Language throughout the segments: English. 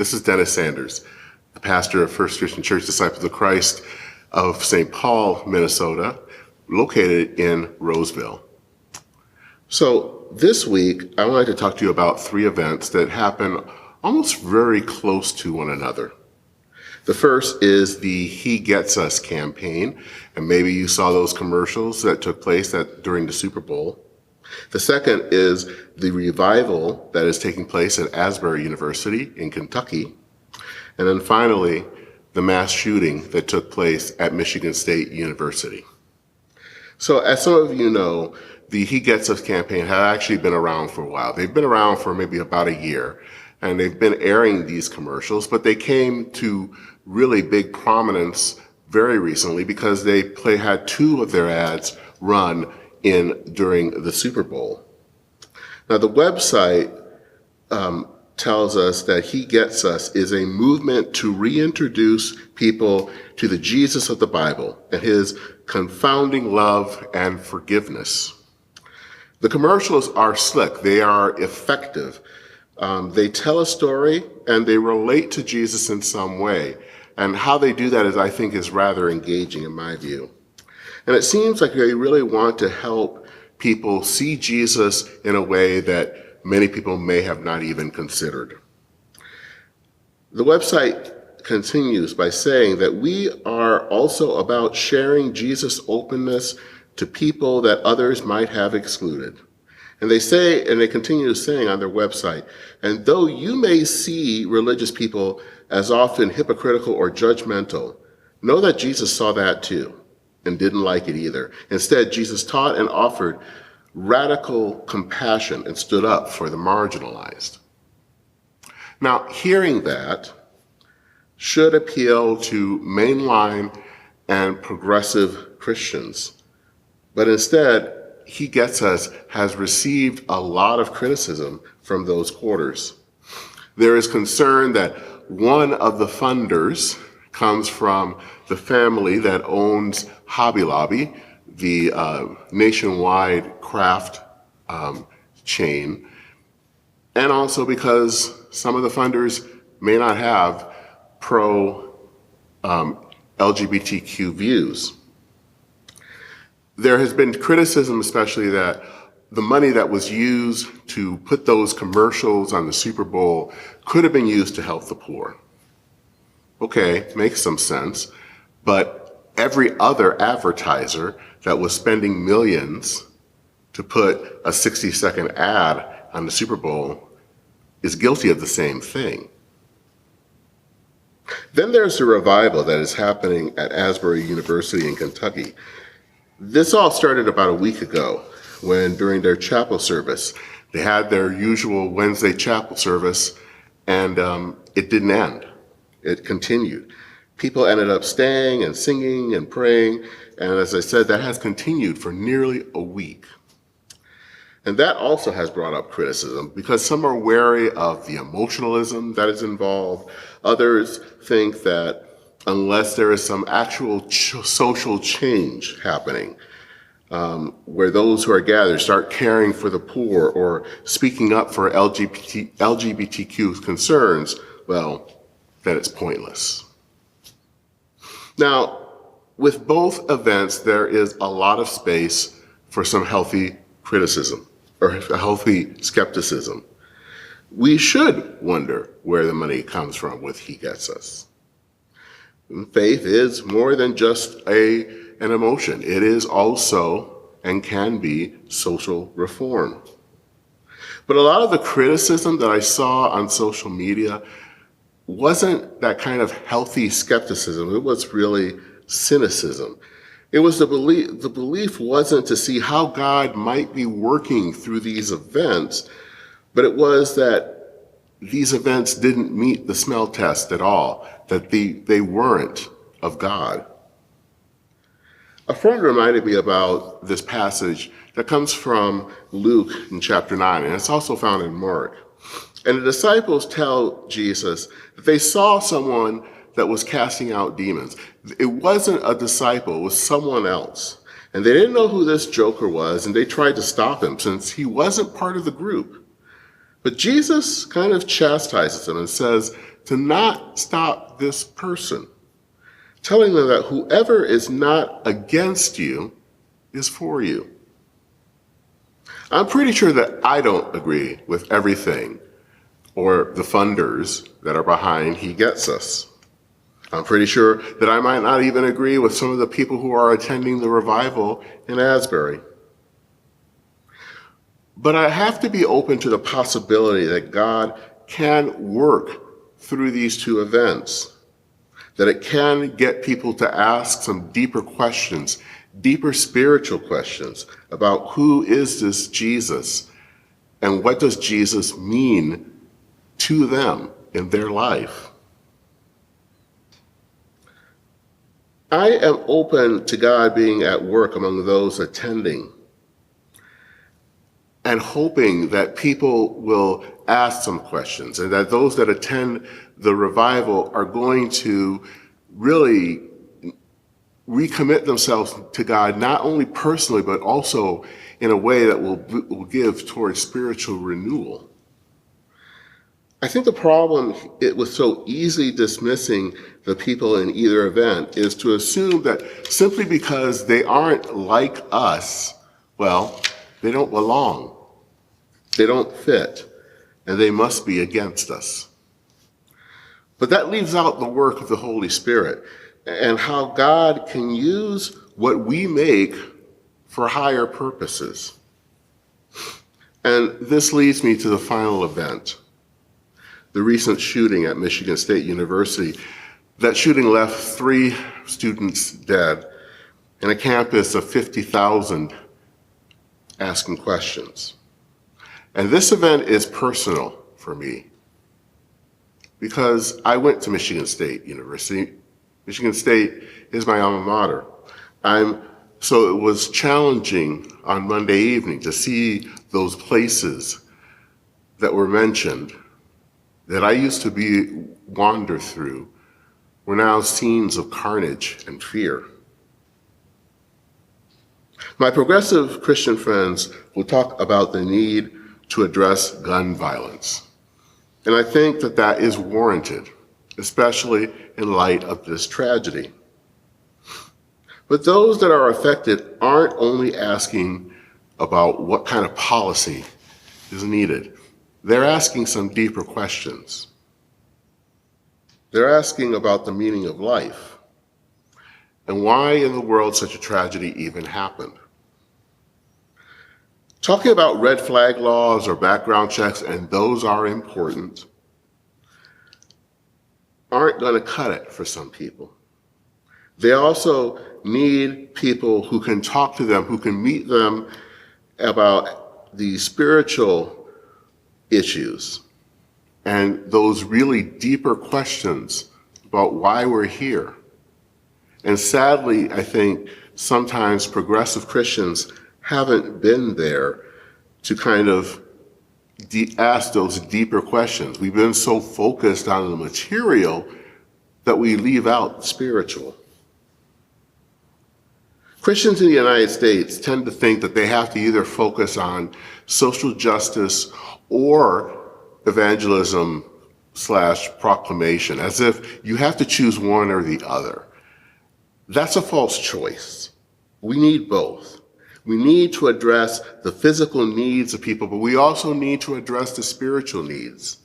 This is Dennis Sanders, the pastor of First Christian Church Disciples of Christ of St. Paul, Minnesota, located in Roseville. So this week, I wanted to talk to you about 3 events that happen almost very close to one another. The first is the He Gets Us campaign, and maybe you saw those commercials that took place during the Super Bowl. The second is the revival that is taking place at Asbury University in Kentucky. And then finally, the mass shooting that took place at Michigan State University. So as some of you know, the He Gets Us campaign has actually been around for a while. They've been around for maybe about a year, and they've been airing these commercials, but they came to really big prominence very recently because they had 2 of their ads run during the Super Bowl. Now the website tells us that He Gets Us is a movement to reintroduce people to the Jesus of the Bible and his confounding love and forgiveness. The commercials are slick, they are effective. They tell a story and they relate to Jesus in some way. And how they do that I think is rather engaging in my view. And it seems like they really want to help people see Jesus in a way that many people may have not even considered. The website continues by saying that we are also about sharing Jesus' openness to people that others might have excluded. And they continue saying on their website, and though you may see religious people as often hypocritical or judgmental, know that Jesus saw that too and didn't like it either. Instead, Jesus taught and offered radical compassion and stood up for the marginalized. Now, hearing that should appeal to mainline and progressive Christians, but instead, He Gets Us has received a lot of criticism from those quarters. There is concern that one of the funders comes from the family that owns Hobby Lobby, the nationwide craft chain, and also because some of the funders may not have pro-LGBTQ views. There has been criticism, especially that the money that was used to put those commercials on the Super Bowl could have been used to help the poor. Okay, makes some sense, but every other advertiser that was spending millions to put a 60-second ad on the Super Bowl is guilty of the same thing. Then there's the revival that is happening at Asbury University in Kentucky. This all started about a week ago when during their chapel service, they had their usual Wednesday chapel service and it didn't end. It continued. People ended up staying and singing and praying. And as I said, that has continued for nearly a week. And that also has brought up criticism because some are wary of the emotionalism that is involved. Others think that unless there is some actual social change happening, where those who are gathered start caring for the poor or speaking up for LGBTQ concerns, well, then it's pointless. Now, with both events, there is a lot of space for some healthy criticism or healthy skepticism. We should wonder where the money comes from with He Gets Us. Faith is more than just an emotion. It is also and can be social reform. But a lot of the criticism that I saw on social media wasn't that kind of healthy skepticism. It was really cynicism. It was the belief wasn't to see how God might be working through these events, but it was that these events didn't meet the smell test at all, that they weren't of God. A friend reminded me about this passage that comes from Luke in chapter 9, and it's also found in Mark. And the disciples tell Jesus that they saw someone that was casting out demons. It wasn't a disciple, it was someone else. And they didn't know who this joker was, and they tried to stop him since he wasn't part of the group. But Jesus kind of chastises them and says to not stop this person, telling them that whoever is not against you is for you. I'm pretty sure that I don't agree with everything or the funders that are behind He Gets Us. I'm pretty sure that I might not even agree with some of the people who are attending the revival in Asbury. But I have to be open to the possibility that God can work through these two events, that it can get people to ask some deeper questions, deeper spiritual questions about who is this Jesus and what does Jesus mean to them in their life. I am open to God being at work among those attending and hoping that people will ask some questions and that those that attend the revival are going to really recommit themselves to God, not only personally, but also in a way that will give towards spiritual renewal. I think the problem with so easily dismissing the people in either event is to assume that simply because they aren't like us, well, they don't belong, they don't fit, and they must be against us. But that leaves out the work of the Holy Spirit and how God can use what we make for higher purposes. And this leads me to the final event, the recent shooting at Michigan State University. That shooting left 3 students dead and a campus of 50,000 asking questions. And this event is personal for me because I went to Michigan State University. Michigan State is my alma mater. So it was challenging on Monday evening to see those places that were mentioned that I used to wander through were now scenes of carnage and fear. My progressive Christian friends will talk about the need to address gun violence. And I think that that is warranted, especially in light of this tragedy. But those that are affected aren't only asking about what kind of policy is needed. They're asking some deeper questions. They're asking about the meaning of life and why in the world such a tragedy even happened. Talking about red flag laws or background checks, and those are important, aren't going to cut it for some people. They also need people who can talk to them, who can meet them about the spiritual issues and those really deeper questions about why we're here. And sadly, I think sometimes progressive Christians haven't been there to kind of ask those deeper questions. We've been so focused on the material that we leave out the spiritual. Christians in the United States tend to think that they have to either focus on social justice or evangelism / proclamation, as if you have to choose one or the other. That's a false choice. We need both. We need to address the physical needs of people, but we also need to address the spiritual needs.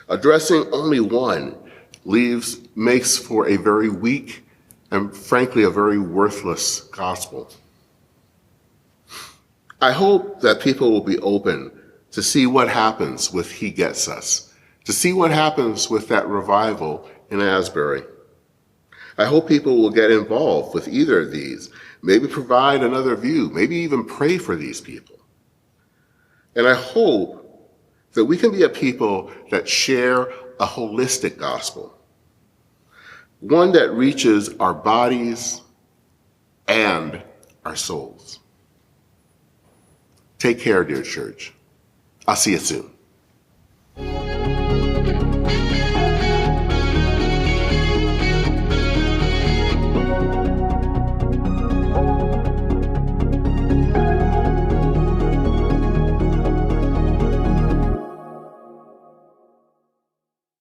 Addressing only one makes for a very weak and frankly a very worthless gospel. I hope that people will be open to see what happens with He Gets Us, to see what happens with that revival in Asbury. I hope people will get involved with either of these, maybe provide another view, maybe even pray for these people. And I hope that we can be a people that share a holistic gospel, one that reaches our bodies and our souls. Take care, dear church. I'll see you soon.